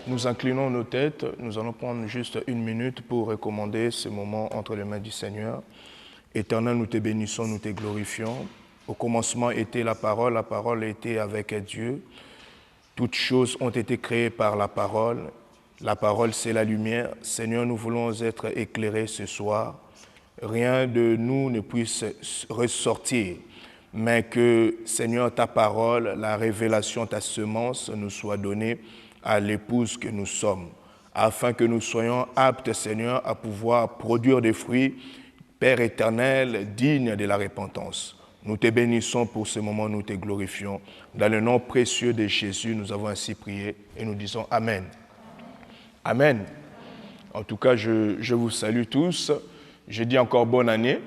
Nous inclinons nos têtes, nous allons prendre juste une minute pour recommander ce moment entre les mains du Seigneur. Éternel, nous te bénissons, nous te glorifions. Au commencement était la parole était avec Dieu. Toutes choses ont été créées par la parole. La parole, c'est la lumière. Seigneur, nous voulons être éclairés ce soir. Rien de nous ne puisse ressortir, mais que, Seigneur, ta parole, la révélation, ta semence nous soit donnée à l'épouse que nous sommes, afin que nous soyons aptes, Seigneur, à pouvoir produire des fruits, Père éternel, dignes de la repentance. Nous te bénissons pour ce moment, nous te glorifions. Dans le nom précieux de Jésus, nous avons ainsi prié et nous disons Amen. Amen. En tout cas, je vous salue tous. Je dis encore bonne année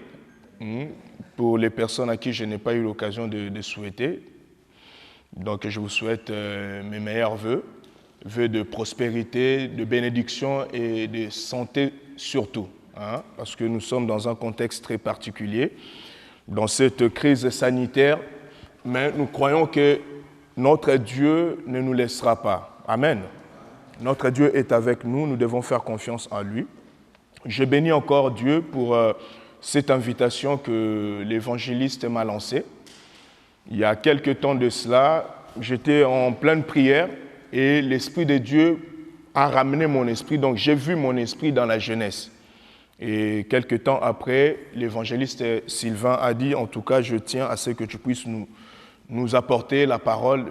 pour les personnes à qui je n'ai pas eu l'occasion de souhaiter. Donc, je vous souhaite mes meilleurs vœux de prospérité, de bénédiction et de santé surtout, parce que nous sommes dans un contexte très particulier, dans cette crise sanitaire, mais nous croyons que notre Dieu ne nous laissera pas. Amen. Notre Dieu est avec nous, nous devons faire confiance en lui. Je bénis encore Dieu pour cette invitation que l'évangéliste m'a lancée. Il y a quelque temps de cela, j'étais en pleine prière et l'Esprit de Dieu a ramené mon esprit. Donc j'ai vu mon esprit dans la jeunesse. Et quelque temps après, l'évangéliste Sylvain a dit, en tout cas, je tiens à ce que tu puisses nous apporter la parole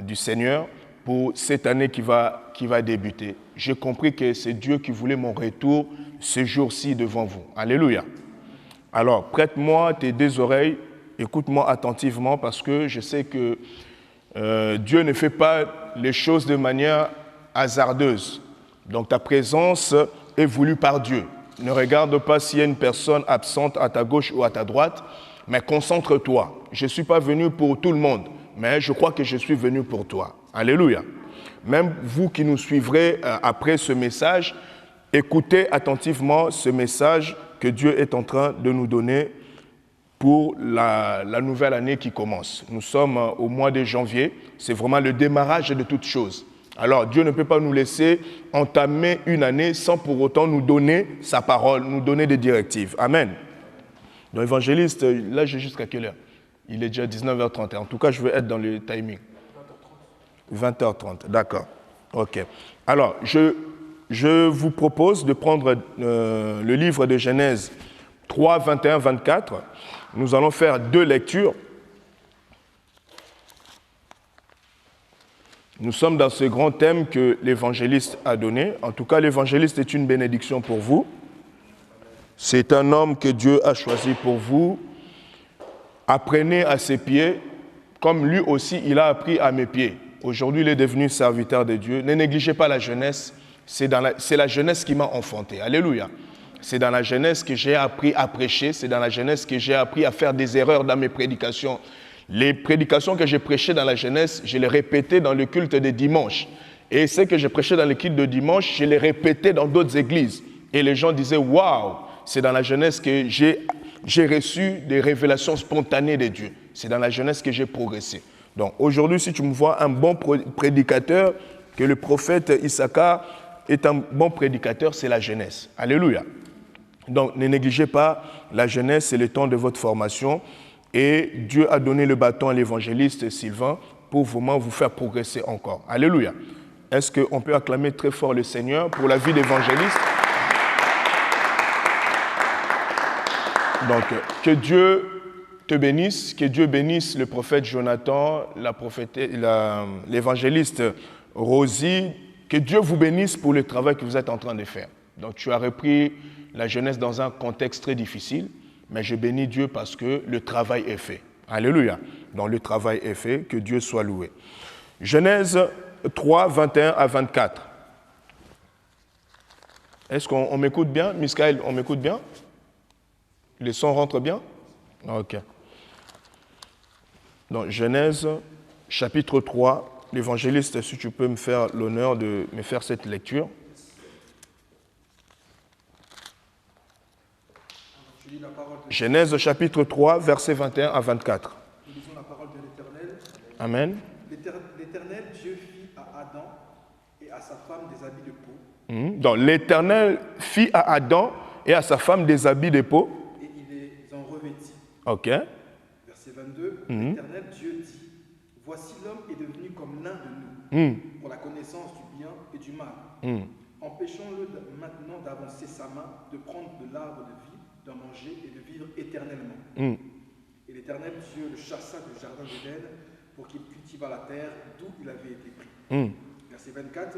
du Seigneur pour cette année qui va débuter. J'ai compris que c'est Dieu qui voulait mon retour ce jour-ci devant vous. Alléluia. Alors, prête-moi tes deux oreilles, écoute-moi attentivement parce que je sais que Dieu ne fait pas les choses de manière hasardeuse. Donc, ta présence est voulue par Dieu. Ne regarde pas s'il y a une personne absente à ta gauche ou à ta droite, mais concentre-toi. Je ne suis pas venu pour tout le monde, mais je crois que je suis venu pour toi. Alléluia. Même vous qui nous suivrez après ce message, écoutez attentivement ce message que Dieu est en train de nous donner pour la nouvelle année qui commence. Nous sommes au mois de janvier, c'est vraiment le démarrage de toutes choses. Alors Dieu ne peut pas nous laisser entamer une année sans pour autant nous donner sa parole, nous donner des directives. Amen. Donc évangéliste, là j'ai jusqu'à quelle heure? Il est déjà 19h30. En tout cas, je veux être dans le timing. 20h30, d'accord. Ok. Alors, je vous propose de prendre le livre de Genèse 3, 21, 24. Nous allons faire deux lectures. Nous sommes dans ce grand thème que l'évangéliste a donné. En tout cas, l'évangéliste est une bénédiction pour vous. C'est un homme que Dieu a choisi pour vous. Apprenez à ses pieds, comme lui aussi, il a appris à mes pieds. Aujourd'hui, il est devenu serviteur de Dieu. Ne négligez pas la jeunesse. C'est la jeunesse qui m'a enfanté. Alléluia. C'est dans la jeunesse que j'ai appris à prêcher. C'est dans la jeunesse que j'ai appris à faire des erreurs dans mes prédications. Les prédications que j'ai prêchées dans la jeunesse, je les répétais dans le culte de dimanche. Et ce que j'ai prêché dans le culte de dimanche, je les répétais dans d'autres églises. Et les gens disaient, waouh, c'est dans la jeunesse que j'ai reçu des révélations spontanées de Dieu. C'est dans la jeunesse que j'ai progressé. Donc aujourd'hui, si tu me vois un bon prédicateur, que le prophète Issachar est un bon prédicateur, c'est la jeunesse. Alléluia. Donc ne négligez pas la jeunesse, c'est le temps de votre formation. Et Dieu a donné le bâton à l'évangéliste Sylvain pour vraiment vous faire progresser encore. Alléluia. Est-ce qu'on peut acclamer très fort le Seigneur pour la vie d'évangéliste? Donc, que Dieu te bénisse, que Dieu bénisse le prophète Jonathan, l'évangéliste Rosie, que Dieu vous bénisse pour le travail que vous êtes en train de faire. Donc, tu as repris la jeunesse dans un contexte très difficile, mais je bénis Dieu parce que le travail est fait. Alléluia. Donc, le travail est fait, que Dieu soit loué. Genèse 3, 21 à 24. Est-ce qu'on m'écoute bien? Miskaël, on m'écoute bien? Les sons rentrent bien? Ok. Donc, Genèse, chapitre 3, l'évangéliste, si tu peux me faire l'honneur de me faire cette lecture. Genèse, chapitre 3, versets 21 à 24. Nous lisons la parole de l'Éternel. Amen. L'Éternel Dieu fit à Adam et à sa femme des habits de peau. Donc l'Éternel fit à Adam et à sa femme des habits de peau. Et il les en revêtit. Ok. Verset 22, l'Éternel Dieu dit, voici l'homme est devenu comme l'un de nous, pour la connaissance du bien et du mal. Empêchons-le maintenant d'avancer sa main, de prendre de l'arbre de vie, d'en manger et de vivre éternellement. Et l'Éternel Dieu le chassa du jardin d'Éden pour qu'il cultivât la terre d'où il avait été pris. Verset 24,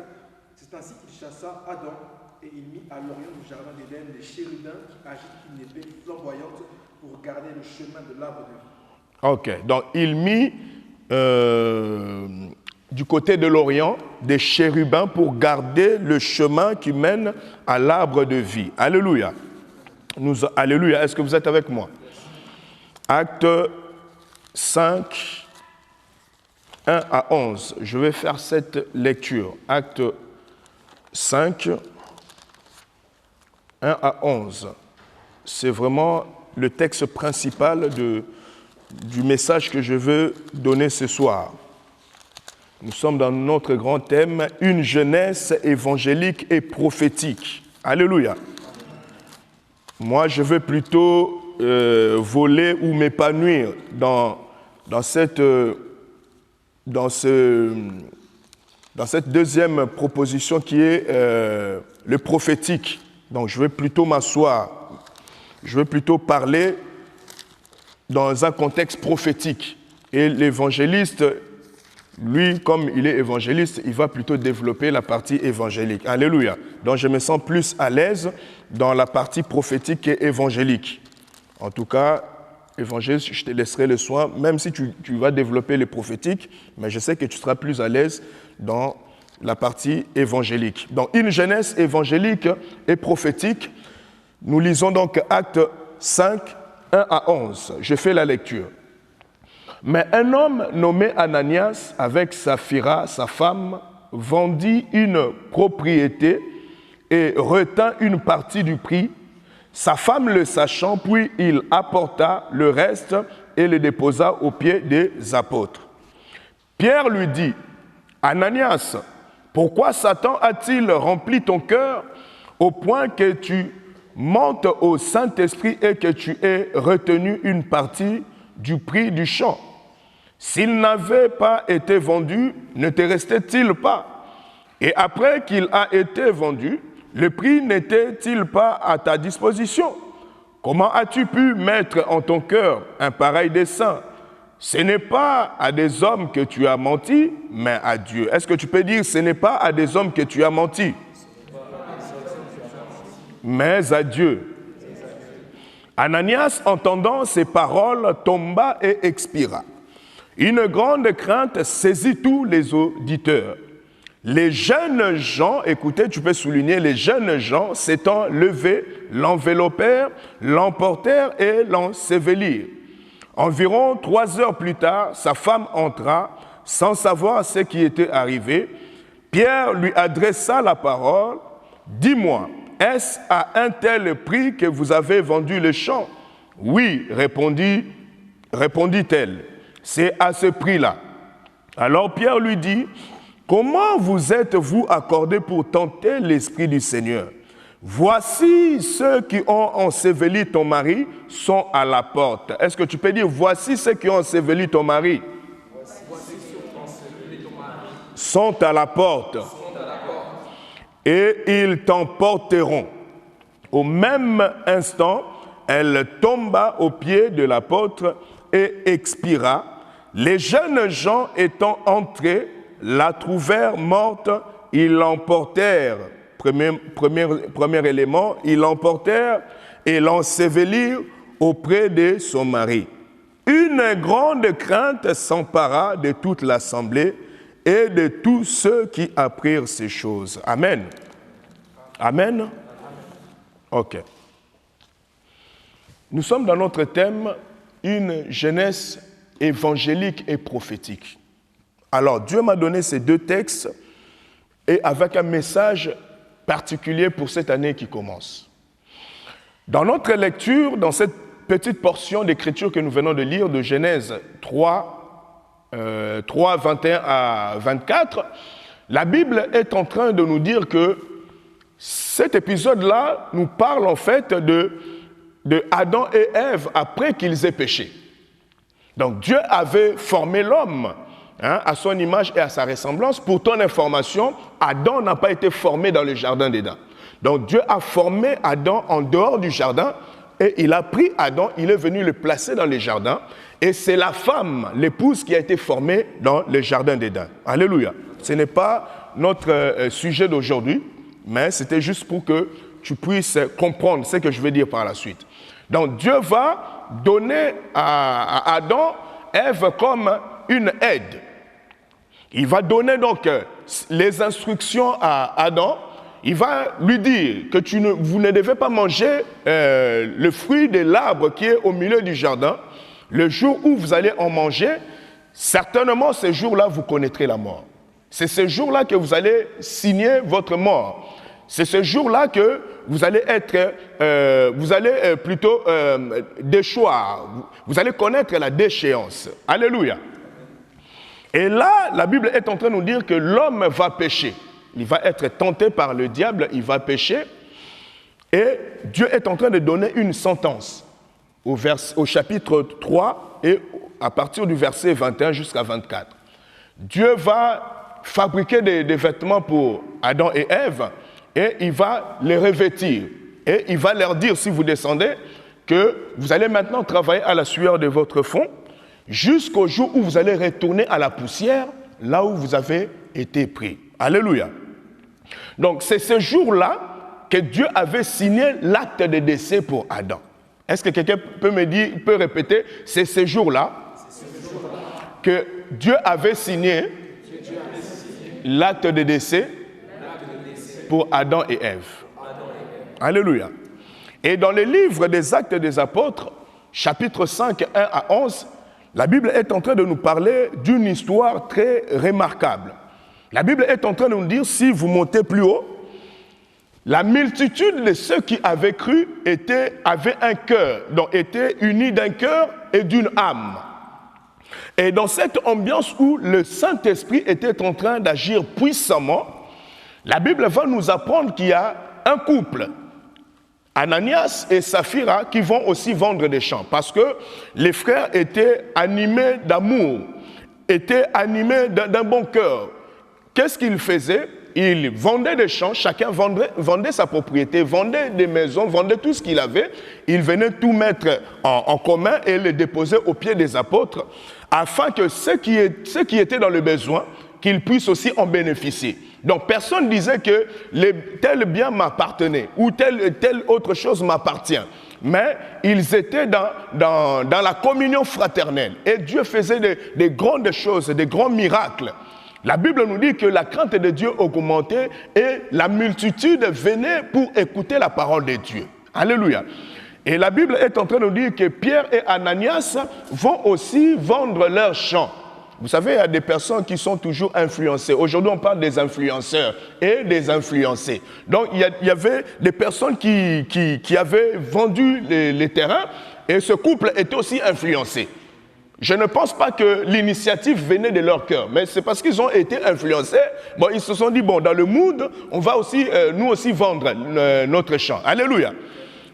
c'est ainsi qu'il chassa Adam et il mit à l'orient du jardin d'Éden les chérubins qui agitent une épée flamboyante pour garder le chemin de l'arbre de vie. Ok, donc il mit du côté de l'Orient des chérubins pour garder le chemin qui mène à l'arbre de vie. Alléluia. Alléluia. Est-ce que vous êtes avec moi? Acte 5, 1 à 11. Je vais faire cette lecture. Acte 5, 1 à 11. C'est vraiment le texte principal du message que je veux donner ce soir. Nous sommes dans notre grand thème, une jeunesse évangélique et prophétique. Alléluia. Moi, je veux plutôt voler ou m'épanouir dans cette deuxième proposition qui est le prophétique. Donc, je veux plutôt m'asseoir. Je veux plutôt parler dans un contexte prophétique. Et l'évangéliste, lui, comme il est évangéliste, il va plutôt développer la partie évangélique. Alléluia. Donc, je me sens plus à l'aise dans la partie prophétique et évangélique. En tout cas, évangéliste, je te laisserai le soin, même si tu vas développer les prophétiques, mais je sais que tu seras plus à l'aise dans la partie évangélique. Donc, une jeunesse évangélique et prophétique. Nous lisons donc Acte 5, 1 à 11. Je fais la lecture. Mais un homme nommé Ananias, avec Saphira, sa femme, vendit une propriété et retint une partie du prix. Sa femme le sachant, puis il apporta le reste et le déposa aux pieds des apôtres. Pierre lui dit, Ananias, pourquoi Satan a-t-il rempli ton cœur au point que tu montes au Saint-Esprit et que tu aies retenu une partie du prix du champ? S'il n'avait pas été vendu, ne te restait-il pas? Et après qu'il a été vendu, le prix n'était-il pas à ta disposition? Comment as-tu pu mettre en ton cœur un pareil dessein? Ce n'est pas à des hommes que tu as menti, mais à Dieu. Est-ce que tu peux dire, ce n'est pas à des hommes que tu as menti, mais à Dieu? Ananias, entendant ces paroles, tomba et expira. Une grande crainte saisit tous les auditeurs. Les jeunes gens, écoutez, tu peux souligner, les jeunes gens s'étant levés, l'enveloppèrent, l'emportèrent et l'ensevelirent. Environ 3 heures plus tard, sa femme entra, sans savoir ce qui était arrivé. Pierre lui adressa la parole. « Dis-moi, est-ce à un tel prix que vous avez vendu le champ? » « Oui, répondit-elle. C'est à ce prix-là. Alors Pierre lui dit, « Comment vous êtes-vous accordé pour tenter l'Esprit du Seigneur? Voici ceux qui ont enseveli ton mari sont à la porte. » Est-ce que tu peux dire, voici ceux qui ont enseveli ton mari? Sont à la porte. Et ils t'emporteront. Au même instant, elle tomba aux pieds de l'apôtre et expira. Les jeunes gens étant entrés, la trouvèrent morte, ils l'emportèrent. Premier élément, ils l'emportèrent et l'ensevelirent auprès de son mari. Une grande crainte s'empara de toute l'assemblée et de tous ceux qui apprirent ces choses. Amen. Amen. Ok. Nous sommes dans notre thème, une jeunesse évangélique et prophétique. Alors, Dieu m'a donné ces 2 textes et avec un message particulier pour cette année qui commence. Dans notre lecture, dans cette petite portion d'écriture que nous venons de lire de Genèse 3, 21 à 24, La Bible est en train de nous dire que cet épisode-là nous parle en fait de Adam et Ève après qu'ils aient péché. Donc Dieu avait formé l'homme à son image et à sa ressemblance. Pour ton information, Adam n'a pas été formé dans le jardin d'Éden. Donc Dieu a formé Adam en dehors du jardin et il a pris Adam, il est venu le placer dans le jardin et c'est la femme, l'épouse qui a été formée dans le jardin d'Éden. Alléluia. Ce n'est pas notre sujet d'aujourd'hui, mais c'était juste pour que tu puisses comprendre ce que je vais dire par la suite. Donc Dieu va donner à Adam, Ève comme une aide. Il va donner donc les instructions à Adam. Il va lui dire que vous ne devez pas manger le fruit de l'arbre qui est au milieu du jardin. Le jour où vous allez en manger, certainement ce jour-là, vous connaîtrez la mort. C'est ce jour-là que vous allez signer votre mort. C'est ce jour-là que vous allez plutôt déchoir. Vous allez connaître la déchéance. Alléluia. Et là, la Bible est en train de nous dire que l'homme va pécher. Il va être tenté par le diable, il va pécher. Et Dieu est en train de donner une sentence au chapitre 3 et à partir du verset 21 jusqu'à 24. Dieu va fabriquer des vêtements pour Adam et Ève et il va les revêtir. Et il va leur dire, si vous descendez, que vous allez maintenant travailler à la sueur de votre front jusqu'au jour où vous allez retourner à la poussière, là où vous avez été pris. Alléluia. Donc c'est ce jour-là que Dieu avait signé l'acte de décès pour Adam. Est-ce que quelqu'un peut répéter, c'est ce jour-là que Dieu avait signé l'acte de décès pour Adam et Ève. Alléluia. Et dans le livre des Actes des Apôtres, chapitre 5, 1 à 11, la Bible est en train de nous parler d'une histoire très remarquable. La Bible est en train de nous dire, si vous montez plus haut, la multitude de ceux qui avaient cru avaient un cœur, donc étaient unis d'un cœur et d'une âme. Et dans cette ambiance où le Saint-Esprit était en train d'agir puissamment, la Bible va nous apprendre qu'il y a un couple, Ananias et Saphira, qui vont aussi vendre des champs. Parce que les frères étaient animés d'amour, étaient animés d'un bon cœur. Qu'est-ce qu'ils faisaient? Ils vendaient des champs, chacun vendait sa propriété, vendait des maisons, vendait tout ce qu'il avait. Ils venaient tout mettre en commun et le déposer aux pieds des apôtres, afin que ceux qui étaient dans le besoin, qu'ils puissent aussi en bénéficier. Donc personne ne disait que tel bien m'appartenait ou telle autre chose m'appartient. Mais ils étaient dans la communion fraternelle. Et Dieu faisait des grandes choses, des grands miracles. La Bible nous dit que la crainte de Dieu augmentait et la multitude venait pour écouter la parole de Dieu. Alléluia. Et la Bible est en train de nous dire que Pierre et Ananias vont aussi vendre leurs champs. Vous savez, il y a des personnes qui sont toujours influencées. Aujourd'hui, on parle des influenceurs et des influencés. Donc, il y avait des personnes qui avaient vendu les terrains et ce couple était aussi influencé. Je ne pense pas que l'initiative venait de leur cœur, mais c'est parce qu'ils ont été influencés. Bon, ils se sont dit, bon, dans le mood, on va aussi, nous aussi vendre notre champ. Alléluia.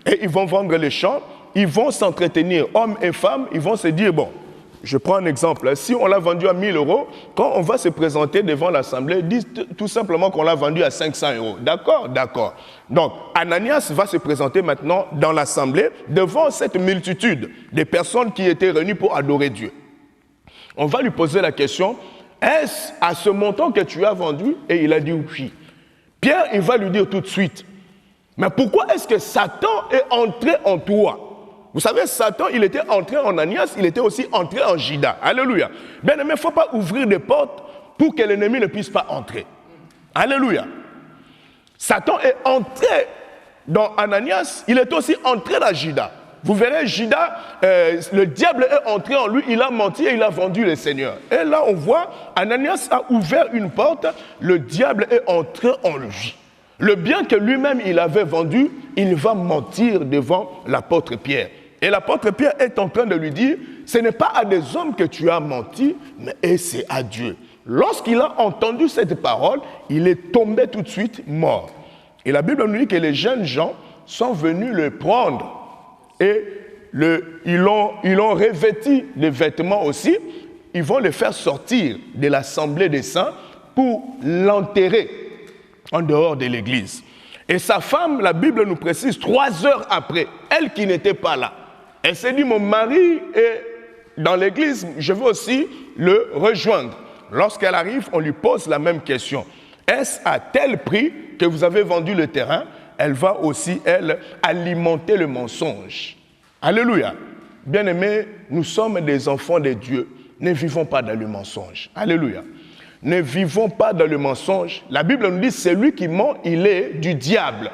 Et ils vont vendre les champs, ils vont s'entretenir, hommes et femmes, ils vont se dire, bon, je prends un exemple. Si on l'a vendu à 1 000 €, quand on va se présenter devant l'Assemblée, disent tout simplement qu'on l'a vendu à 500 €. D'accord? D'accord. Donc, Ananias va se présenter maintenant dans l'Assemblée devant cette multitude de personnes qui étaient réunies pour adorer Dieu. On va lui poser la question, est-ce à ce montant que tu as vendu? Et il a dit oui. Pierre, il va lui dire tout de suite, mais pourquoi est-ce que Satan est entré en toi? Vous savez, Satan, il était entré en Ananias, il était aussi entré en Judas. Alléluia. Bien aimé, il ne faut pas ouvrir des portes pour que l'ennemi ne puisse pas entrer. Alléluia. Satan est entré dans Ananias, il est aussi entré dans Judas. Vous verrez, Judas, le diable est entré en lui, il a menti et il a vendu le Seigneur. Et là, on voit, Ananias a ouvert une porte, le diable est entré en lui. Le bien que lui-même il avait vendu, il va mentir devant l'apôtre Pierre. Et l'apôtre Pierre est en train de lui dire, ce n'est pas à des hommes que tu as menti, mais c'est à Dieu. Lorsqu'il a entendu cette parole, il est tombé tout de suite mort. Et la Bible nous dit que les jeunes gens sont venus le prendre et ils l'ont revêtu de vêtements aussi. Ils vont le faire sortir de l'assemblée des saints pour l'enterrer en dehors de l'église. Et sa femme, la Bible nous précise, 3 heures après, elle qui n'était pas là, elle s'est dit, mon mari est dans l'église, je veux aussi le rejoindre. Lorsqu'elle arrive, on lui pose la même question. Est-ce à tel prix que vous avez vendu le terrain? Elle va aussi, elle, alimenter le mensonge. Alléluia. Bien-aimés, nous sommes des enfants de Dieu. Ne vivons pas dans le mensonge. Alléluia. Ne vivons pas dans le mensonge. La Bible nous dit, celui qui ment, il est du diable.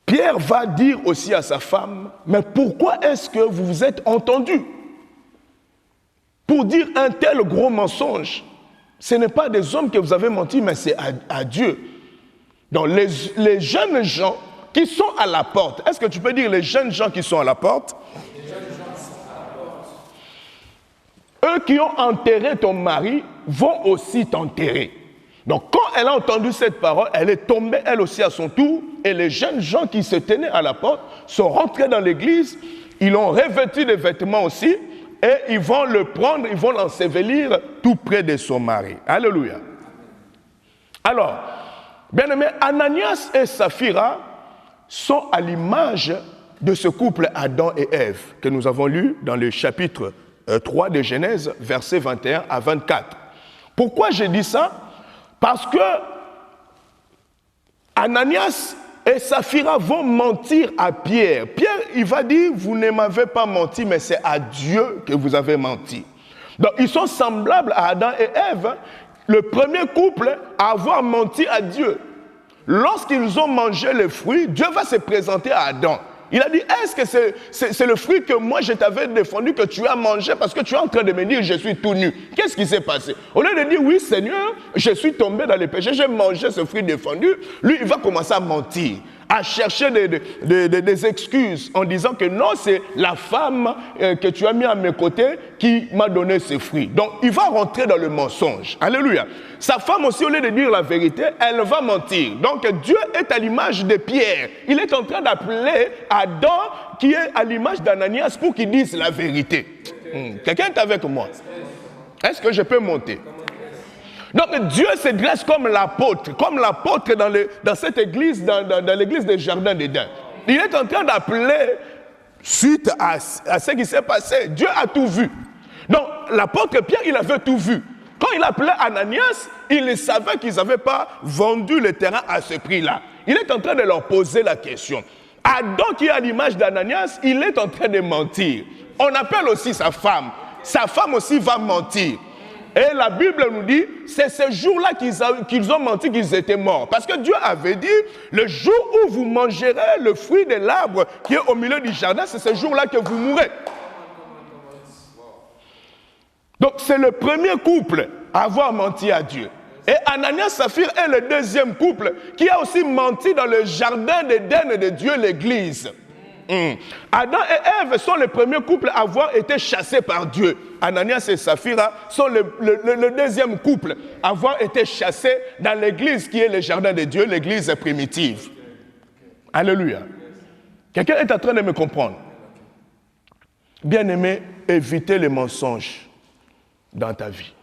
Pierre va dire aussi à sa femme, mais pourquoi est-ce que vous vous êtes entendus pour dire un tel gros mensonge? Ce n'est pas des hommes que vous avez menti, mais c'est à Dieu. Donc les jeunes gens qui sont à la porte, est-ce que tu peux dire les jeunes gens qui sont à la porte? Les jeunes gens qui sont à la porte. Eux qui ont enterré ton mari vont aussi t'enterrer. Donc quand elle a entendu cette parole, elle est tombée elle aussi à son tour, et les jeunes gens qui se tenaient à la porte sont rentrés dans l'église, ils l'ont revêtu de vêtements aussi, et ils vont le prendre, ils vont l'ensevelir tout près de son mari. Alléluia. Alors, bien-aimés, Ananias et Saphira sont à l'image de ce couple Adam et Ève que nous avons lu dans le chapitre 3 de Genèse, versets 21 à 24. Pourquoi j'ai dit ça? Parce que Ananias et Saphira vont mentir à Pierre. Pierre, il va dire, vous ne m'avez pas menti, mais c'est à Dieu que vous avez menti. Donc, ils sont semblables à Adam et Ève, le premier couple à avoir menti à Dieu. Lorsqu'ils ont mangé le fruit, Dieu va se présenter à Adam. Il a dit, est-ce que c'est le fruit que moi je t'avais défendu que tu as mangé parce que tu es en train de me dire je suis tout nu? Qu'est-ce qui s'est passé? Au lieu de dire oui Seigneur, je suis tombé dans les péchés, j'ai mangé ce fruit défendu, lui il va commencer à mentir, à chercher des excuses en disant que non, c'est la femme que tu as mis à mes côtés qui m'a donné ce fruit. Donc il va rentrer dans le mensonge. Alléluia. Sa femme aussi, au lieu de dire la vérité, elle va mentir. Donc Dieu est à l'image de Pierre. Il est en train d'appeler Adam qui est à l'image d'Ananias pour qu'il dise la vérité. Quelqu'un est avec moi? Est-ce que je peux monter? Donc Dieu se dresse comme l'apôtre dans cette église, dans l'église des Jardins d'Éden. Il est en train d'appeler, suite à ce qui s'est passé, Dieu a tout vu. Donc l'apôtre Pierre, il avait tout vu. Quand il appelait Ananias, il savait qu'ils n'avaient pas vendu le terrain à ce prix-là. Il est en train de leur poser la question. Adam qui est à l'image d'Ananias, il est en train de mentir. On appelle aussi sa femme. Sa femme aussi va mentir. Et la Bible nous dit, c'est ce jour-là qu'ils ont menti qu'ils étaient morts. Parce que Dieu avait dit, le jour où vous mangerez le fruit de l'arbre qui est au milieu du jardin, c'est ce jour-là que vous mourrez. Donc c'est le premier couple à avoir menti à Dieu. Et Ananias Saphir est le deuxième couple qui a aussi menti dans le jardin d'Éden de Dieu, l'église. Adam et Ève sont les premiers couples à avoir été chassés par Dieu. Ananias et Saphira sont le deuxième couple à avoir été chassés dans l'église qui est le jardin de Dieu, l'église primitive. Alléluia. Quelqu'un est en train de me comprendre? Bien-aimé, évitez les mensonges dans ta vie.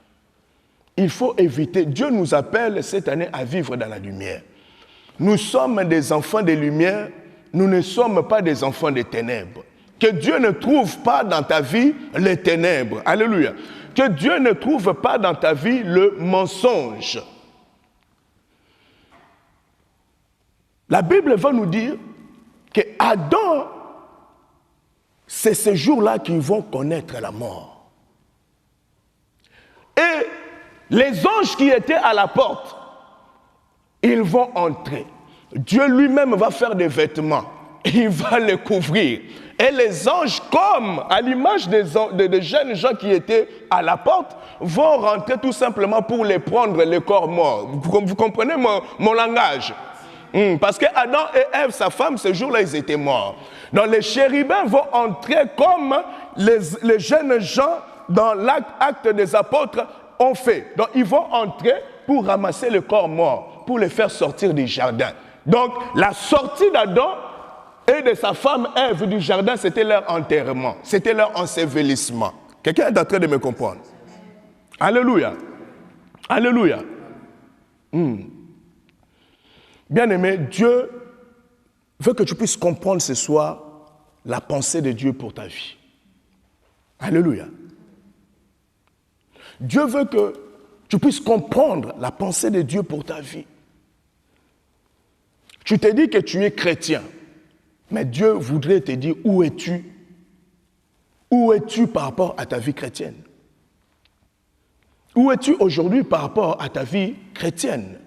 Il faut éviter. Dieu nous appelle cette année à vivre dans la lumière. Nous sommes des enfants de lumière, nous ne sommes pas des enfants des ténèbres. Que Dieu ne trouve pas dans ta vie les ténèbres. Alléluia. Que Dieu ne trouve pas dans ta vie le mensonge. La Bible va nous dire que Adam, c'est ce jour-là qu'ils vont connaître la mort. Et les anges qui étaient à la porte, ils vont entrer. Dieu lui-même va faire des vêtements. Il va les couvrir. Et les anges, comme à l'image des jeunes gens qui étaient à la porte, vont rentrer tout simplement pour les prendre, les corps morts. Vous comprenez mon langage? Parce que Adam et Ève, sa femme, ce jour-là, ils étaient morts. Donc les chérubins vont entrer comme les jeunes gens dans l'acte des apôtres ont fait. Donc, ils vont entrer pour ramasser le corps mort, pour les faire sortir du jardin. Donc, la sortie d'Adam et de sa femme Ève du jardin, c'était leur enterrement, c'était leur ensevelissement. Quelqu'un est en train de me comprendre? Alléluia. Alléluia. Bien-aimé, Dieu veut que tu puisses comprendre ce soir la pensée de Dieu pour ta vie. Alléluia. Dieu veut que tu puisses comprendre la pensée de Dieu pour ta vie. Tu te dis que tu es chrétien, mais Dieu voudrait te dire où es-tu? Où es-tu par rapport à ta vie chrétienne? Où es-tu aujourd'hui par rapport à ta vie chrétienne?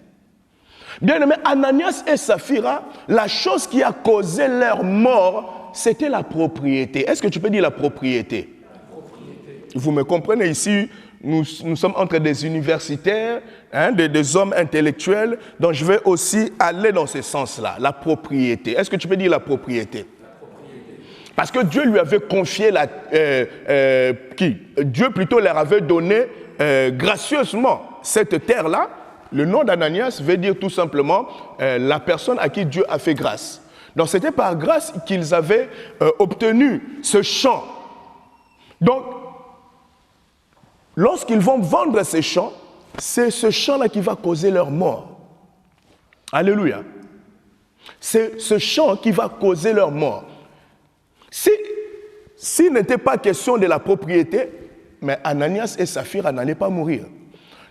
Bien-aimé, Ananias et Saphira, la chose qui a causé leur mort, c'était la propriété. Est-ce que tu peux dire la propriété? La propriété. Vous me comprenez ici, nous sommes entre des universitaires, des hommes intellectuels, donc je vais aussi aller dans ce sens-là, la propriété. Est-ce que tu peux dire la propriété? Parce que Dieu lui avait confié Dieu plutôt leur avait donné gracieusement cette terre-là. Le nom d'Ananias veut dire tout simplement la personne à qui Dieu a fait grâce. Donc c'était par grâce qu'ils avaient obtenu ce champ. Donc, lorsqu'ils vont vendre ces champs, c'est ce champ-là qui va causer leur mort. Alléluia. C'est ce champ qui va causer leur mort. S'il n'était pas question de la propriété, mais Ananias et Saphira n'allaient pas mourir.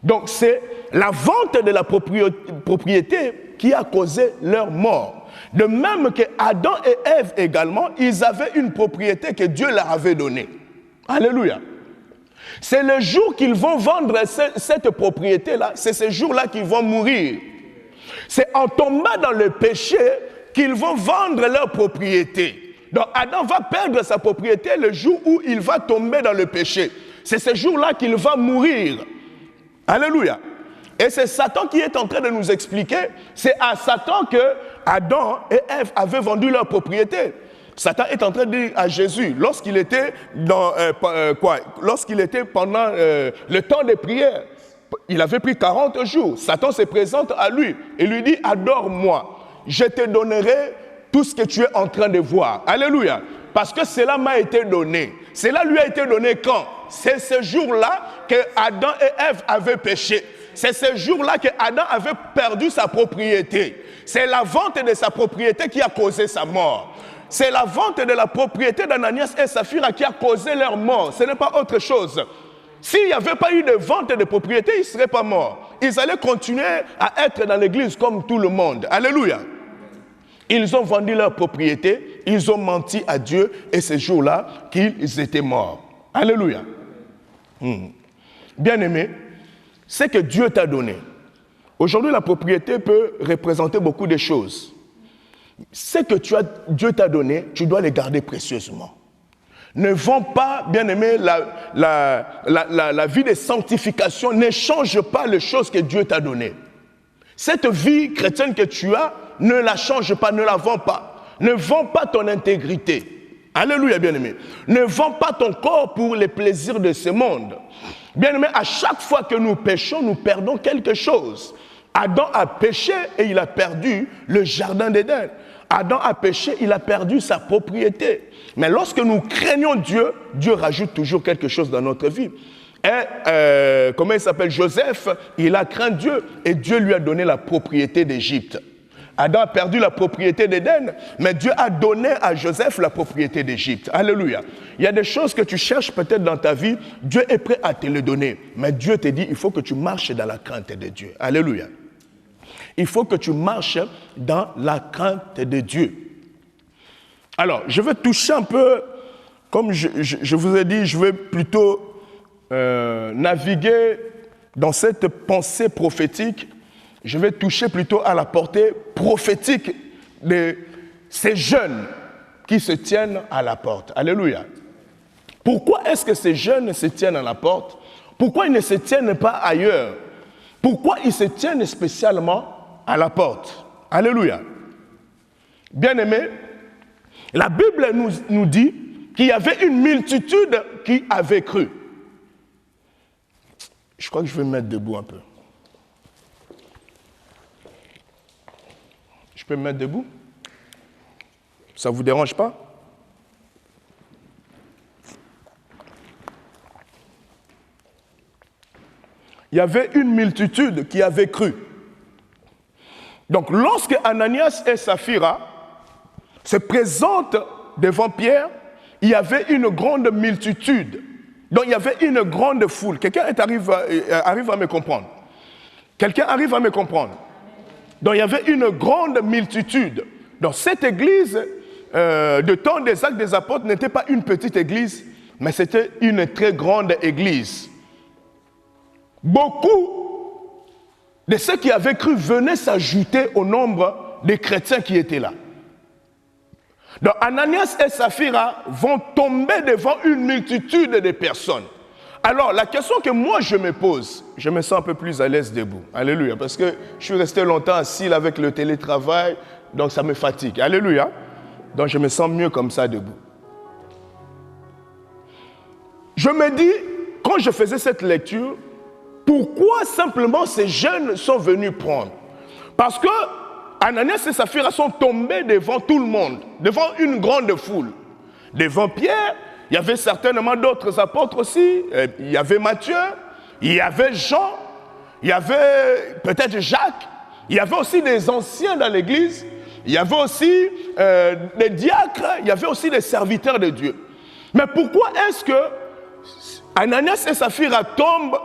Donc c'est la vente de la propriété qui a causé leur mort. De même que Adam et Ève également, ils avaient une propriété que Dieu leur avait donnée. Alléluia. C'est le jour qu'ils vont vendre cette propriété-là, c'est ce jour-là qu'ils vont mourir. C'est en tombant dans le péché qu'ils vont vendre leur propriété. Donc Adam va perdre sa propriété le jour où il va tomber dans le péché. C'est ce jour-là qu'il va mourir. Alléluia. Et c'est Satan qui est en train de nous expliquer, c'est à Satan que Adam et Ève avaient vendu leur propriété. Satan est en train de dire à Jésus, lorsqu'il était pendant le temps de prière, il avait pris 40 jours, Satan se présente à lui et lui dit, adore-moi, je te donnerai tout ce que tu es en train de voir. Alléluia. Parce que cela m'a été donné. Cela lui a été donné quand? C'est ce jour-là que Adam et Ève avaient péché. C'est ce jour-là que Adam avait perdu sa propriété. C'est la vente de sa propriété qui a causé sa mort. C'est la vente de la propriété d'Ananias et Saphira qui a causé leur mort. Ce n'est pas autre chose. S'il n'y avait pas eu de vente de propriété, ils ne seraient pas morts. Ils allaient continuer à être dans l'église comme tout le monde. Alléluia. Ils ont vendu leur propriété, ils ont menti à Dieu et ce jour-là qu'ils étaient morts. Alléluia. Bien-aimé, c'est que Dieu t'a donné. Aujourd'hui, la propriété peut représenter beaucoup de choses. Ce que Dieu t'a donné, tu dois les garder précieusement. Ne vends pas, bien-aimé, la vie de sanctification, ne change pas les choses que Dieu t'a données. Cette vie chrétienne que tu as, ne la change pas, ne la vends pas. Ne vends pas ton intégrité. Alléluia, bien-aimé. Ne vends pas ton corps pour les plaisirs de ce monde. Bien-aimé, à chaque fois que nous péchons, nous perdons quelque chose. Adam a péché et il a perdu le jardin d'Éden. Adam a péché, il a perdu sa propriété. Mais lorsque nous craignons Dieu, Dieu rajoute toujours quelque chose dans notre vie. Et comment il s'appelle? Joseph, il a craint Dieu et Dieu lui a donné la propriété d'Égypte. Adam a perdu la propriété d'Éden, mais Dieu a donné à Joseph la propriété d'Égypte. Alléluia. Il y a des choses que tu cherches peut-être dans ta vie, Dieu est prêt à te les donner. Mais Dieu te dit, il faut que tu marches dans la crainte de Dieu. Alléluia. Il faut que tu marches dans la crainte de Dieu. Alors, je vais toucher un peu, comme je vous ai dit, je vais plutôt naviguer dans cette pensée prophétique. Je vais toucher plutôt à la portée prophétique de ces jeunes qui se tiennent à la porte. Alléluia. Pourquoi est-ce que ces jeunes se tiennent à la porte? Pourquoi ils ne se tiennent pas ailleurs? Pourquoi ils se tiennent spécialement à la porte? Alléluia. Bien-aimés, la Bible nous dit qu'il y avait une multitude qui avait cru. Je crois que je vais me mettre debout un peu. Je peux me mettre debout? Ça ne vous dérange pas? Il y avait une multitude qui avait cru. Donc, lorsque Ananias et Saphira se présentent devant Pierre, il y avait une grande multitude. Donc, il y avait une grande foule. Quelqu'un arrive à me comprendre? Quelqu'un arrive à me comprendre? Donc, il y avait une grande multitude. Donc, cette église, de temps des Actes des Apôtres, n'était pas une petite église, mais c'était une très grande église. Beaucoup de ceux qui avaient cru venaient s'ajouter au nombre des chrétiens qui étaient là. Donc Ananias et Saphira vont tomber devant une multitude de personnes. Alors la question que moi je me pose, je me sens un peu plus à l'aise debout. Alléluia, parce que je suis resté longtemps assis avec le télétravail, donc ça me fatigue. Alléluia. Donc je me sens mieux comme ça debout. Je me dis, quand je faisais cette lecture, pourquoi simplement ces jeunes sont venus prendre? Parce que Ananias et Saphira sont tombés devant tout le monde, devant une grande foule. Devant Pierre, il y avait certainement d'autres apôtres aussi. Il y avait Matthieu, il y avait Jean, il y avait peut-être Jacques. Il y avait aussi des anciens dans l'église. Il y avait aussi des diacres, il y avait aussi des serviteurs de Dieu. Mais pourquoi est-ce que Ananias et Saphira tombent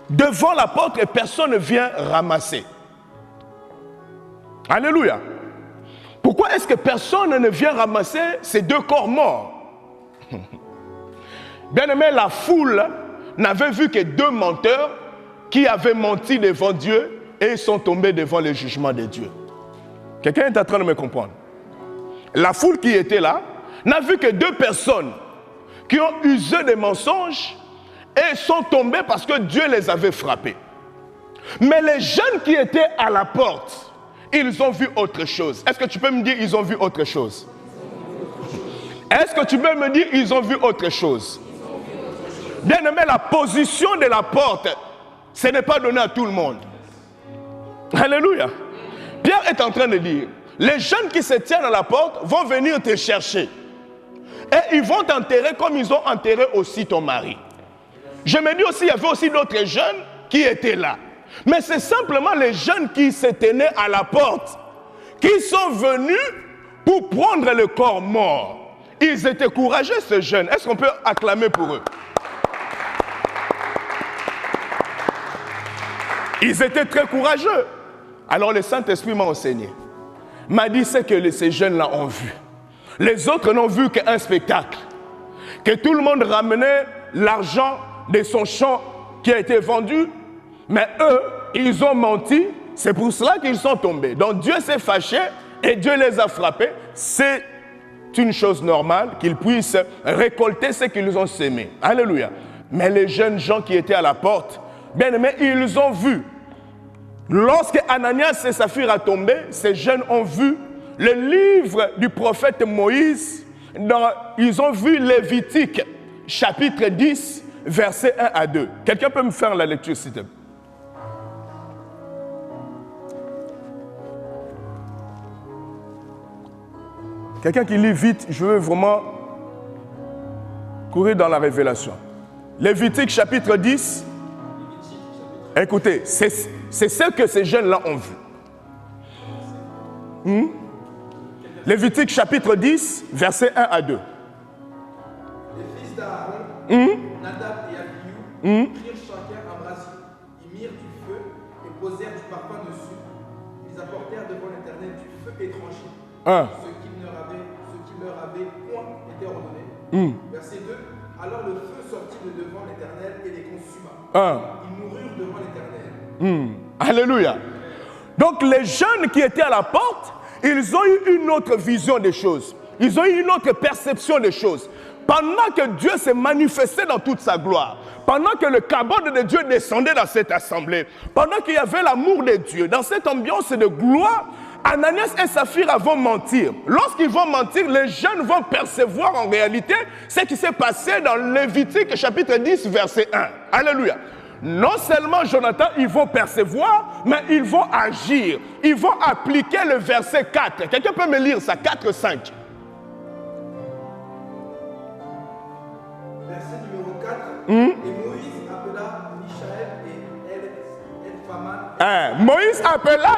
devant la porte et personne ne vient ramasser? Alléluia. Pourquoi est-ce que personne ne vient ramasser ces deux corps morts? Bien aimé, la foule n'avait vu que deux menteurs qui avaient menti devant Dieu et sont tombés devant le jugement de Dieu. Quelqu'un est en train de me comprendre? La foule qui était là n'a vu que deux personnes qui ont usé des mensonges et sont tombés parce que Dieu les avait frappés. Mais les jeunes qui étaient à la porte, ils ont vu autre chose. Est-ce que tu peux me dire ils ont vu autre chose? Est-ce que tu peux me dire ils ont vu autre chose? Bien aimé, la position de la porte, ce n'est pas donné à tout le monde. Alléluia. Pierre est en train de dire, les jeunes qui se tiennent à la porte vont venir te chercher. Et ils vont t'enterrer comme ils ont enterré aussi ton mari. Je me dis aussi, il y avait aussi d'autres jeunes qui étaient là. Mais c'est simplement les jeunes qui se tenaient à la porte, qui sont venus pour prendre le corps mort. Ils étaient courageux, ces jeunes. Est-ce qu'on peut acclamer pour eux? Ils étaient très courageux. Alors le Saint-Esprit m'a enseigné. M'a dit ce que ces jeunes-là ont vu. Les autres n'ont vu qu'un spectacle. Que tout le monde ramenait l'argent de son champ qui a été vendu. Mais eux, ils ont menti. C'est pour cela qu'ils sont tombés. Donc Dieu s'est fâché et Dieu les a frappés. C'est une chose normale qu'ils puissent récolter ce qu'ils ont semé. Alléluia. Mais les jeunes gens qui étaient à la porte, bien aimés, ils ont vu. Lorsque Ananias et Saphira sont tombés, ces jeunes ont vu le livre du prophète Moïse. Ils ont vu Lévitique, chapitre 10, versets 1 à 2. Quelqu'un peut me faire la lecture, s'il te plaît? Quelqu'un qui lit vite, je veux vraiment courir dans la révélation. Lévitique chapitre 10. Écoutez, c'est ce que ces jeunes-là ont vu. Lévitique chapitre 10, versets 1 à 2. Les fils d'Aaron, Nadab et Abihu, prirent chacun un brasier. Ils mirent du feu et posèrent du parfum dessus. Ils apportèrent devant l'Éternel du feu étranger. Ce qui leur avait point été ordonné. Verset 2. Alors le feu sortit de devant l'Éternel et les consuma. Ils moururent devant l'Éternel. Alléluia. Donc les jeunes qui étaient à la porte, ils ont eu une autre vision des choses. Ils ont eu une autre perception des choses. Pendant que Dieu s'est manifesté dans toute sa gloire, pendant que le cabane de Dieu descendait dans cette assemblée, pendant qu'il y avait l'amour de Dieu, dans cette ambiance de gloire, Ananias et Saphira vont mentir. Lorsqu'ils vont mentir, les jeunes vont percevoir en réalité ce qui s'est passé dans Lévitique chapitre 10, verset 1. Alléluia. non seulement Jonathan, ils vont percevoir, mais ils vont agir. Ils vont appliquer le verset 4. Quelqu'un peut me lire ça, 4, 5. Verset numéro 4. Et Moïse appela Michaël et El-Faman. Moïse appela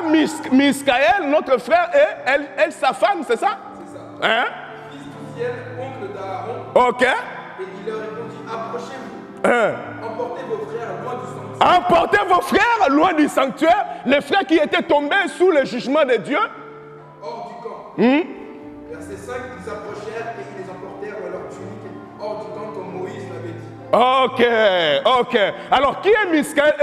Michaël, notre frère, et sa femme, c'est ça? C'est ça. Hein? Fils du ciel, oncle d'Aaron. Ok. Et il leur répondit, approchez-vous. Emportez vos frères loin du sanctuaire. Emportez vos frères loin du sanctuaire, les frères qui étaient tombés sous le jugement de Dieu. Hors du camp. Verset 5, ils approchèrent et ils les emportèrent leur tunique hors du camp comme Moïse l'avait dit. Ok. Alors, qui est Michaël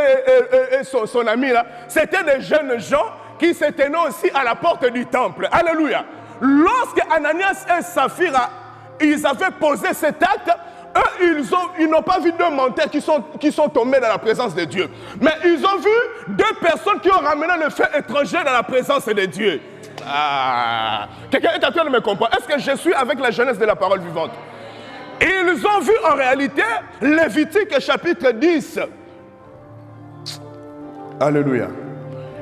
et son ami là? C'était des jeunes gens qui se tenaient aussi à la porte du temple. Alléluia. Lorsque Ananias et Saphira, ils avaient posé cet acte, eux, ils n'ont pas vu deux menteurs qui sont tombés dans la présence de Dieu. Mais ils ont vu deux personnes qui ont ramené le feu étranger dans la présence de Dieu. Quelqu'un est en train de me comprendre. Est-ce que je suis avec la jeunesse de la parole vivante? Ils ont vu en réalité Lévitique chapitre 10. Alléluia.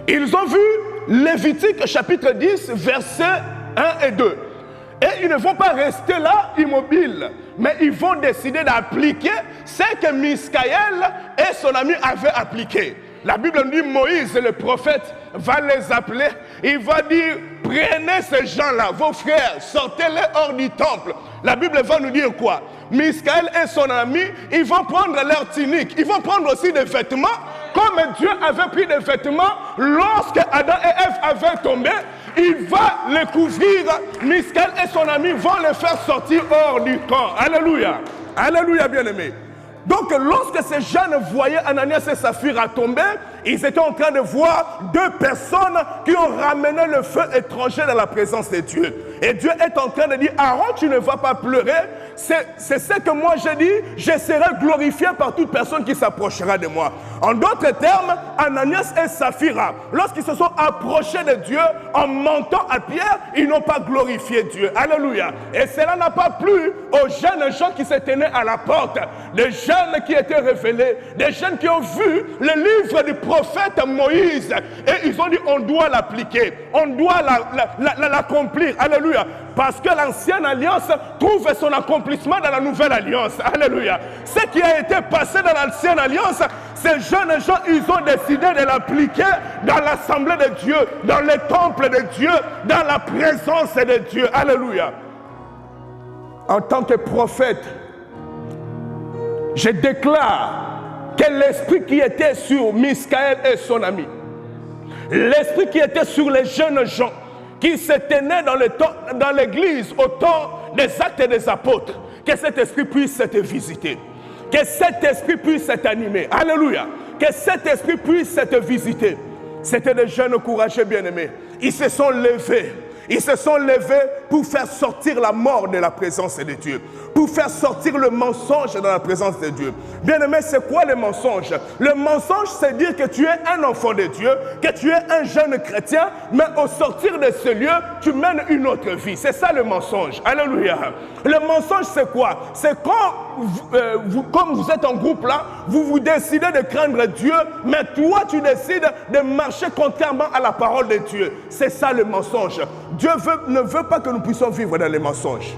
Ils ont vu Lévitique chapitre 10 versets 1 et 2. Et ils ne vont pas rester là immobiles, mais ils vont décider d'appliquer ce que Michaël et son ami avaient appliqué. La Bible nous dit, Moïse, le prophète, va les appeler. Il va dire, prenez ces gens-là, vos frères, sortez-les hors du temple. La Bible va nous dire quoi? Michaël et son ami, ils vont prendre leur tunique. Ils vont prendre aussi des vêtements, comme Dieu avait pris des vêtements lorsque Adam et Ève avaient tombé. Il va les couvrir. Michaël et son ami vont les faire sortir hors du camp. Alléluia. Alléluia, bien-aimés. Donc, lorsque ces jeunes voyaient Ananias et Saphira tomber, ils étaient en train de voir deux personnes qui ont ramené le feu étranger dans la présence de Dieu. Et Dieu est en train de dire, Aaron, tu ne vas pas pleurer. C'est ce que moi j'ai dit, je serai glorifié par toute personne qui s'approchera de moi. En d'autres termes, Ananias et Saphira, lorsqu'ils se sont approchés de Dieu en montant à Pierre, ils n'ont pas glorifié Dieu. Alléluia. Et cela n'a pas plu aux jeunes gens qui se tenaient à la porte, des jeunes qui étaient révélés, des jeunes qui ont vu le livre du prophète Moïse. Et ils ont dit, on doit l'appliquer, on doit l'accomplir. Alléluia. Parce que l'ancienne alliance trouve son accomplissement dans la nouvelle alliance. Alléluia. Ce qui a été passé dans l'ancienne alliance, ces jeunes gens, ils ont décidé de l'appliquer dans l'assemblée de Dieu, dans le temple de Dieu, dans la présence de Dieu. Alléluia. En tant que prophète, je déclare que l'esprit qui était sur Michaël et son ami, l'esprit qui était sur les jeunes gens, qui se tenaient dans l'église au temps des actes et des apôtres, que cet esprit puisse te visiter, que cet esprit puisse t'animer. Alléluia. Que cet esprit puisse te visiter. C'était des jeunes courageux bien-aimés. Ils se sont levés. Ils se sont levés pour faire sortir la mort de la présence de Dieu, pour faire sortir le mensonge dans la présence de Dieu. Bien-aimé, c'est quoi le mensonge? Le mensonge, c'est dire que tu es un enfant de Dieu, que tu es un jeune chrétien, mais au sortir de ce lieu, tu mènes une autre vie. C'est ça le mensonge. Alléluia. Le mensonge, c'est quoi? C'est quand, comme vous êtes en groupe là, vous décidez de craindre Dieu, mais toi, tu décides de marcher contrairement à la parole de Dieu. C'est ça le mensonge. Dieu ne veut pas que nous puissions vivre dans les mensonges.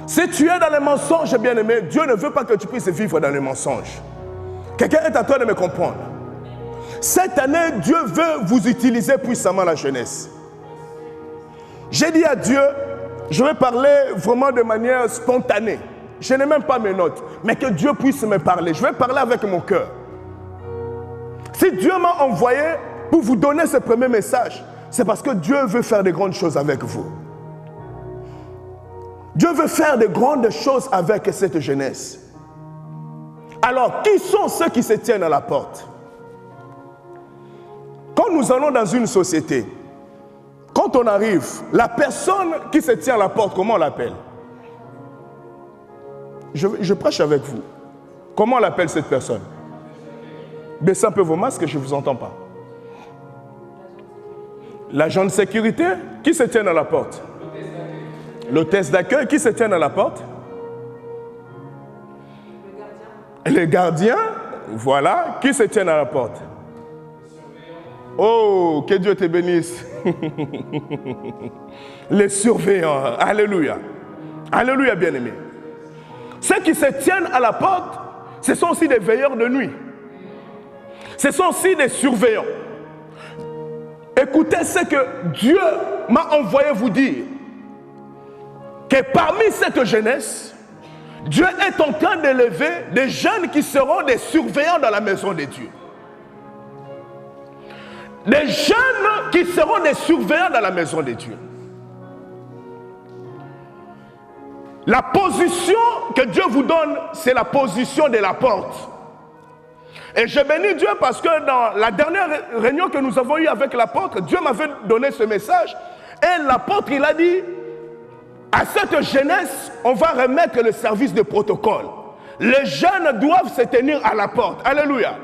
Si tu es dans les mensonges, bien-aimé, Dieu ne veut pas que tu puisses vivre dans les mensonges. Quelqu'un est en train de me comprendre. Cette année, Dieu veut vous utiliser puissamment la jeunesse. J'ai dit à Dieu, je vais parler vraiment de manière spontanée. Je n'ai même pas mes notes, mais que Dieu puisse me parler. Je vais parler avec mon cœur. Si Dieu m'a envoyé pour vous donner ce premier message, c'est parce que Dieu veut faire de grandes choses avec vous. Dieu veut faire de grandes choses avec cette jeunesse. Alors, qui sont ceux qui se tiennent à la porte? Quand nous allons dans une société, quand on arrive, la personne qui se tient à la porte, comment on l'appelle? Je prêche avec vous. Comment on l'appelle cette personne? Baissez un peu vos masques, je ne vous entends pas. L'agent de sécurité, qui se tient à la porte? L'hôtesse d'accueil, qui se tient à la porte? Le gardien. Voilà, qui se tient à la porte? Oh, que Dieu te bénisse. Les surveillants, alléluia. Alléluia, bien-aimés. Ceux qui se tiennent à la porte, ce sont aussi des veilleurs de nuit. Ce sont aussi des surveillants. Écoutez ce que Dieu m'a envoyé vous dire. Que parmi cette jeunesse, Dieu est en train d'élever des jeunes qui seront des surveillants dans la maison de Dieu. Des jeunes qui seront des surveillants dans la maison de Dieu. La position que Dieu vous donne, c'est la position de la porte. Et je bénis Dieu parce que dans la dernière réunion que nous avons eue avec l'apôtre, Dieu m'avait donné ce message. Et l'apôtre, il a dit, à cette jeunesse, on va remettre le service de protocole. Les jeunes doivent se tenir à la porte. Alléluia.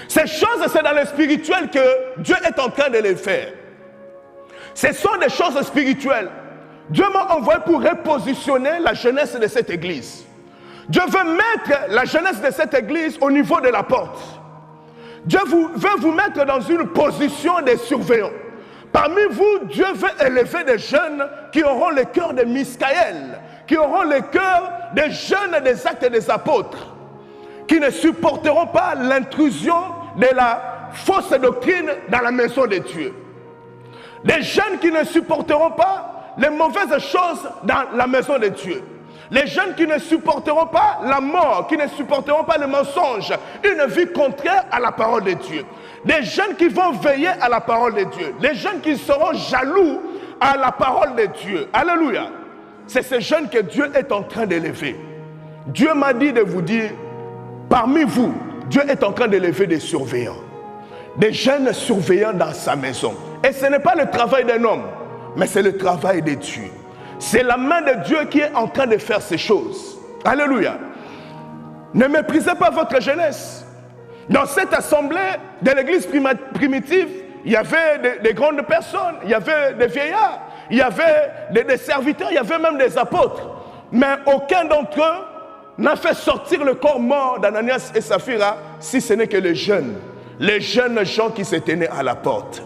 Ces choses, c'est dans le spirituel que Dieu est en train de les faire. Ce sont des choses spirituelles. Dieu m'a envoyé pour repositionner la jeunesse de cette église. Dieu veut mettre la jeunesse de cette église au niveau de la porte. Dieu veut vous mettre dans une position de surveillant. Parmi vous, Dieu veut élever des jeunes qui auront le cœur de Miskaël, qui auront le cœur des jeunes des actes des apôtres, qui ne supporteront pas l'intrusion de la fausse doctrine dans la maison de Dieu. Des jeunes qui ne supporteront pas les mauvaises choses dans la maison de Dieu. Les jeunes qui ne supporteront pas la mort, qui ne supporteront pas le mensonge, une vie contraire à la parole de Dieu. Des jeunes qui vont veiller à la parole de Dieu. Les jeunes qui seront jaloux à la parole de Dieu. Alléluia. C'est ces jeunes que Dieu est en train d'élever. Dieu m'a dit de vous dire, parmi vous, Dieu est en train d'élever des surveillants. Des jeunes surveillants dans sa maison. Et ce n'est pas le travail d'un homme, mais c'est le travail de Dieu. C'est la main de Dieu qui est en train de faire ces choses. Alléluia. Ne méprisez pas votre jeunesse. Dans cette assemblée de l'église primitive, il y avait des grandes personnes, il y avait des vieillards, il y avait des serviteurs, il y avait même des apôtres. Mais aucun d'entre eux n'a fait sortir le corps mort d'Ananias et Saphira, si ce n'est que les jeunes gens qui se tenaient à la porte.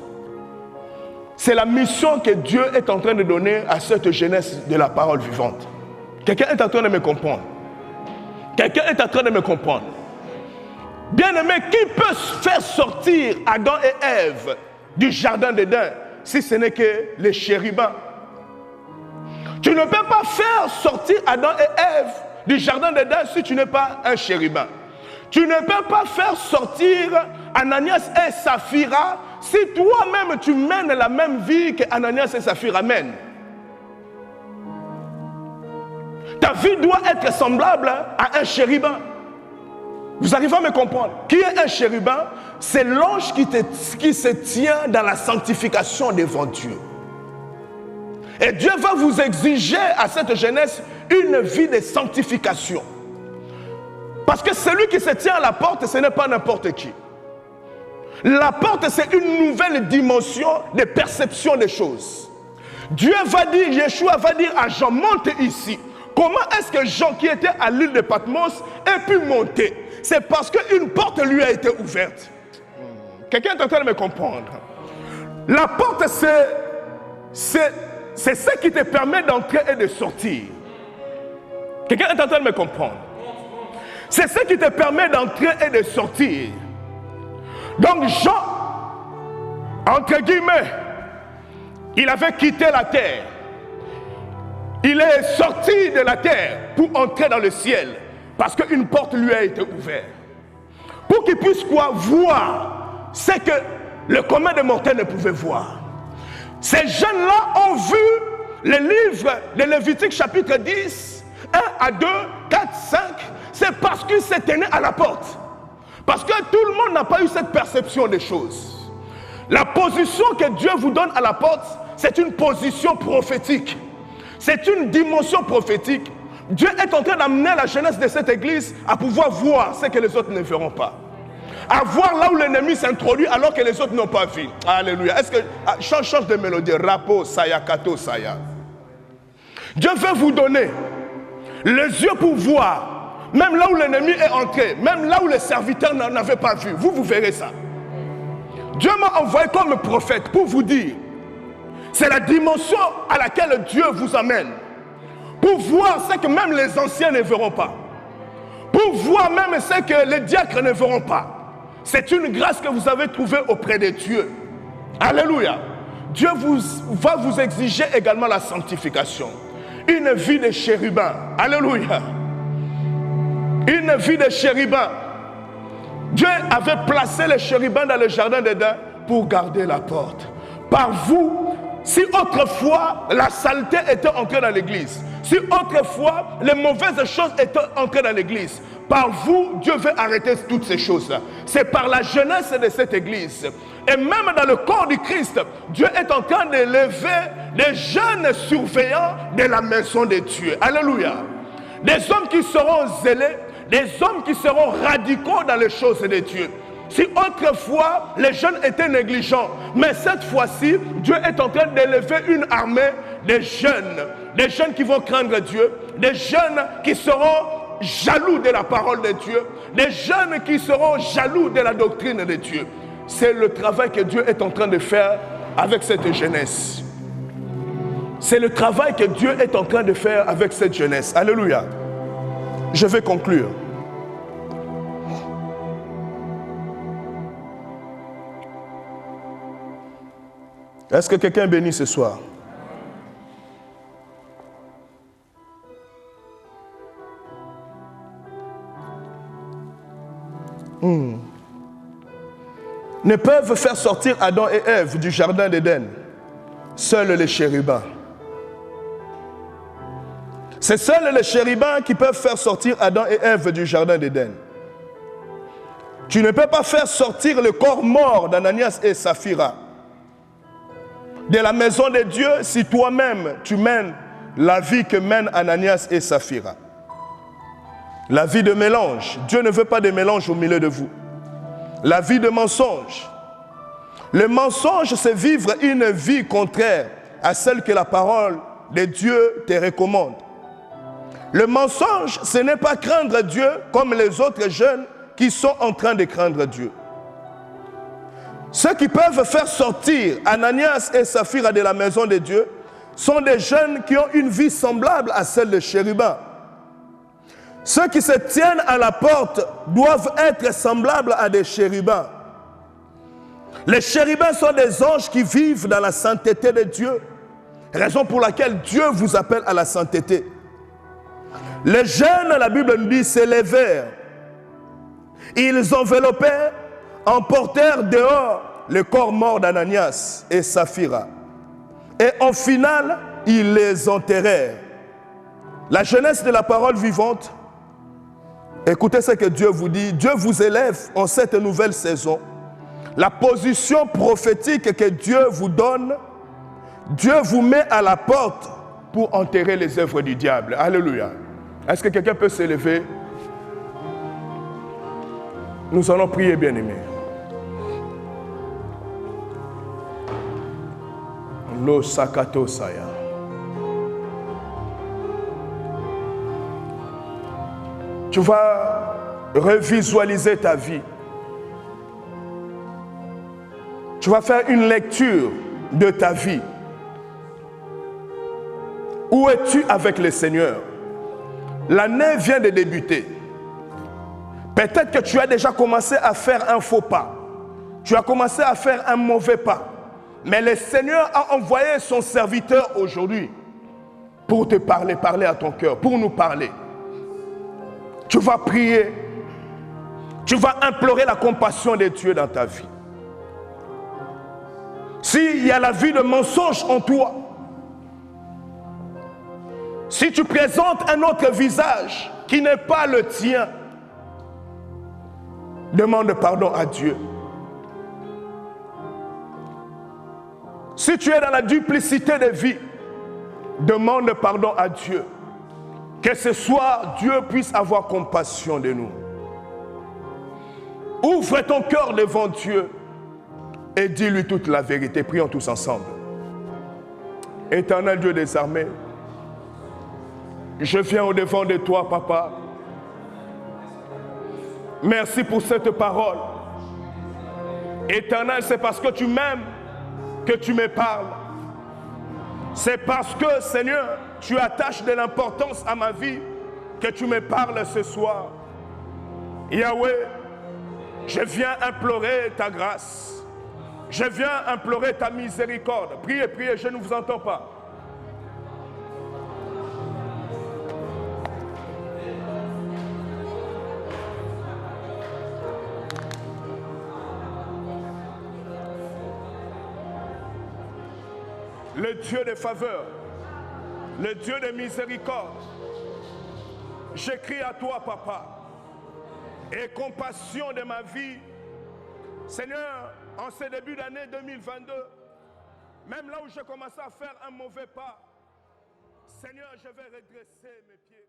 C'est la mission que Dieu est en train de donner à cette jeunesse de la parole vivante. Quelqu'un est en train de me comprendre. Quelqu'un est en train de me comprendre. Bien-aimé, qui peut faire sortir Adam et Ève du jardin d'Éden si ce n'est que les chérubins? Tu ne peux pas faire sortir Adam et Ève du jardin d'Éden si tu n'es pas un chérubin. Tu ne peux pas faire sortir Ananias et Saphira si toi-même tu mènes la même vie que Ananias et Saphira mènent. Ta vie doit être semblable à un chérubin. Vous arrivez à me comprendre? Qui est un chérubin? C'est l'ange qui se tient dans la sanctification devant Dieu. Et Dieu va vous exiger à cette jeunesse une vie de sanctification. Parce que celui qui se tient à la porte, ce n'est pas n'importe qui. La porte, c'est une nouvelle dimension de perception des choses. Dieu va dire, Yeshua va dire à Jean, monte ici. Comment est-ce que Jean, qui était à l'île de Patmos, a pu monter? C'est parce qu'une porte lui a été ouverte. Quelqu'un est en train de me comprendre? La porte, c'est ce qui te permet d'entrer et de sortir. Quelqu'un est en train de me comprendre? C'est ce qui te permet d'entrer et de sortir. Donc Jean, entre guillemets, il avait quitté la terre. Il est sorti de la terre pour entrer dans le ciel. Parce qu'une porte lui a été ouverte. Pour qu'il puisse quoi? Voir ce que le commun des mortels ne pouvait voir. Ces jeunes-là ont vu le livre de Lévitique chapitre 10, 1 à 2, 4, 5. C'est parce qu'ils se tenaient à la porte. Parce que tout le monde n'a pas eu cette perception des choses. La position que Dieu vous donne à la porte, c'est une position prophétique. C'est une dimension prophétique. Dieu est en train d'amener la jeunesse de cette église à pouvoir voir ce que les autres ne verront pas. À voir là où l'ennemi s'introduit alors que les autres n'ont pas vu. Alléluia. Est-ce que... change de mélodie. Rapo, saya, kato, saya. Dieu veut vous donner les yeux pour voir. Même là où l'ennemi est entré, même là où les serviteurs n'en avaient pas vu, vous verrez ça. Dieu m'a envoyé comme prophète pour vous dire, c'est la dimension à laquelle Dieu vous amène. Pour voir ce que même les anciens ne verront pas. Pour voir même ce que les diacres ne verront pas. C'est une grâce que vous avez trouvée auprès de Dieu. Alléluia. Dieu va vous exiger également la sanctification. Une vie de chérubin. Alléluia. Une vie de chérubin. Dieu avait placé les chérubins dans le jardin d'Éden pour garder la porte. Par vous, si autrefois la saleté était entrée dans l'église, si autrefois les mauvaises choses étaient entrées dans l'église, par vous, Dieu veut arrêter toutes ces choses-là. C'est par la jeunesse de cette église. Et même dans le corps du Christ, Dieu est en train d'élever des jeunes surveillants de la maison de Dieu. Alléluia. Des hommes qui seront zélés, des hommes qui seront radicaux dans les choses de Dieu. Si autrefois les jeunes étaient négligents, mais cette fois-ci, Dieu est en train d'élever une armée de jeunes qui vont craindre Dieu, des jeunes qui seront jaloux de la parole de Dieu, des jeunes qui seront jaloux de la doctrine de Dieu. C'est le travail que Dieu est en train de faire avec cette jeunesse. C'est le travail que Dieu est en train de faire avec cette jeunesse. Alléluia. Je vais conclure. Est-ce que quelqu'un est béni ce soir? Ne peuvent faire sortir Adam et Ève du jardin d'Éden seuls les chérubins. C'est seuls les chérubins qui peuvent faire sortir Adam et Ève du jardin d'Éden. Tu ne peux pas faire sortir le corps mort d'Ananias et Saphira de la maison de Dieu si toi-même tu mènes la vie que mènent Ananias et Saphira. La vie de mélange. Dieu ne veut pas de mélange au milieu de vous. La vie de mensonge. Le mensonge, c'est vivre une vie contraire à celle que la parole de Dieu te recommande. Le mensonge, ce n'est pas craindre Dieu comme les autres jeunes qui sont en train de craindre Dieu. Ceux qui peuvent faire sortir Ananias et Saphira de la maison de Dieu sont des jeunes qui ont une vie semblable à celle de chérubins. Ceux qui se tiennent à la porte doivent être semblables à des chérubins. Les chérubins sont des anges qui vivent dans la sainteté de Dieu, raison pour laquelle Dieu vous appelle à la sainteté. Les jeunes, la Bible nous dit, s'élevèrent. Ils enveloppèrent, emportèrent dehors le corps mort d'Ananias et Saphira. Et en final, ils les enterrèrent. La jeunesse de la parole vivante, écoutez ce que Dieu vous dit. Dieu vous élève en cette nouvelle saison. La position prophétique que Dieu vous donne, Dieu vous met à la porte pour enterrer les œuvres du diable. Alléluia. Est-ce que quelqu'un peut s'élever? Nous allons prier, bien-aimés. Lo sakato saya. Tu vas revisualiser ta vie. Tu vas faire une lecture de ta vie. Où es-tu avec le Seigneur? L'année vient de débuter. Peut-être que tu as déjà commencé à faire un faux pas. Tu as commencé à faire un mauvais pas. Mais le Seigneur a envoyé son serviteur aujourd'hui pour te parler, parler à ton cœur, pour nous parler. Tu vas prier. Tu vas implorer la compassion de Dieu dans ta vie. S'il y a la vie de mensonge en toi, si tu présentes un autre visage qui n'est pas le tien, demande pardon à Dieu. Si tu es dans la duplicité de vie, demande pardon à Dieu. Que ce soir, Dieu puisse avoir compassion de nous. Ouvre ton cœur devant Dieu et dis-lui toute la vérité. Prions tous ensemble. Éternel Dieu des armées, je viens au devant de toi, Papa, Merci pour cette parole. Éternel, c'est parce que tu m'aimes que tu me parles. C'est parce que, Seigneur, tu attaches de l'importance à ma vie que tu me parles ce soir. Yahweh, je viens implorer ta grâce. Je viens implorer ta miséricorde. Priez, priez, je ne vous entends pas. Le Dieu de faveur, le Dieu de miséricorde, j'écris à toi, Papa, et compassion de ma vie. Seigneur, en ce début d'année 2022, même là où j'ai commencé à faire un mauvais pas, Seigneur, je vais redresser mes pieds.